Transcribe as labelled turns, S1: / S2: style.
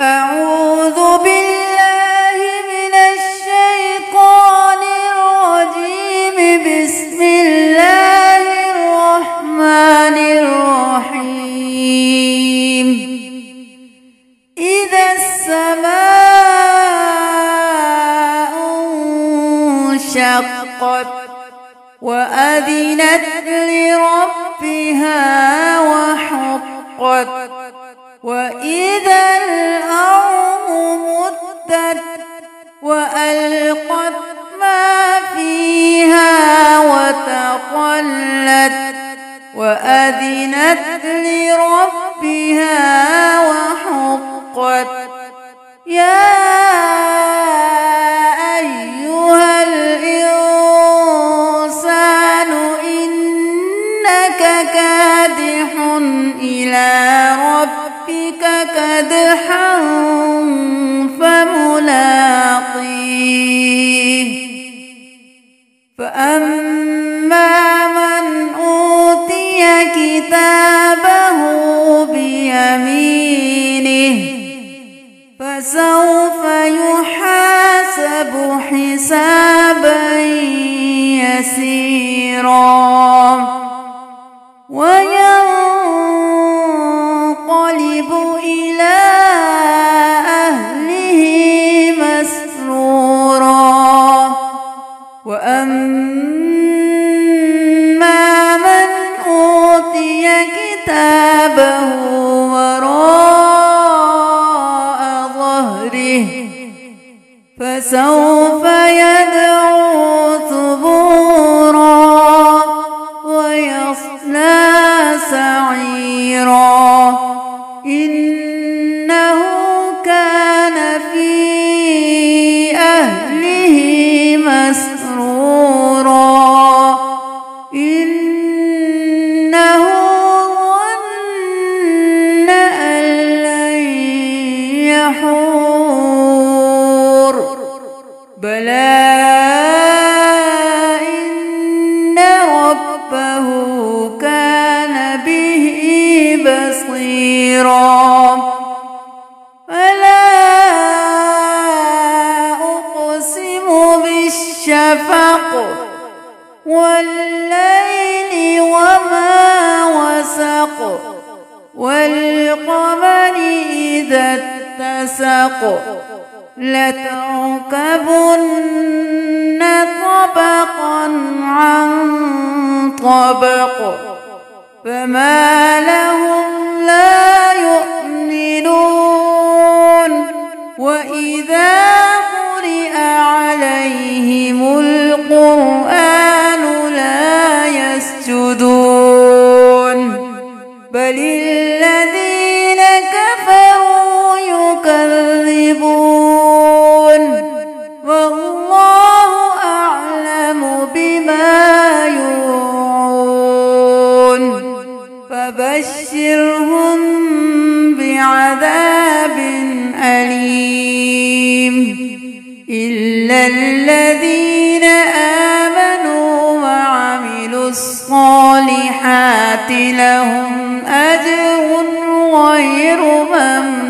S1: أعوذ بالله من الشيطان الرجيم. بسم الله الرحمن الرحيم. إذا السماء انشقت وأذنت لربها وحقت وإذا الأرض مدت وألقت ما فيها وتخلت وأذنت لربها وحقت. يا أيها الإنسان إنك كادح إلى ربك كدحا فملاقيه. فأما من أوتي كتابه بيمينه فسوف يحاسب حسابا يسيرا وينقلب إلى أهله مسرورا. وأما من أوتي كتابه وراء ظهره فسوف يدعو ثبورا ويصلى سعيرا. إنه كان في أهله مسرورا. إنه ظن أن لن يحور. بلى إن ربه كان به بصيرا. فلا أقسم بالشفق والليل وما وسق والقمر إذا اتسق لتركبن طبقا عن طبق. فما لهم لا يؤمنون وإذا قرئ عليهم القرآن لا يسجدون بل الذين كفروا يكذبون والله أعلم بما يوعون. فبشرهم بعذاب أليم إلا الذين آمنوا وعملوا الصالحات لهم أجر غير ممنون.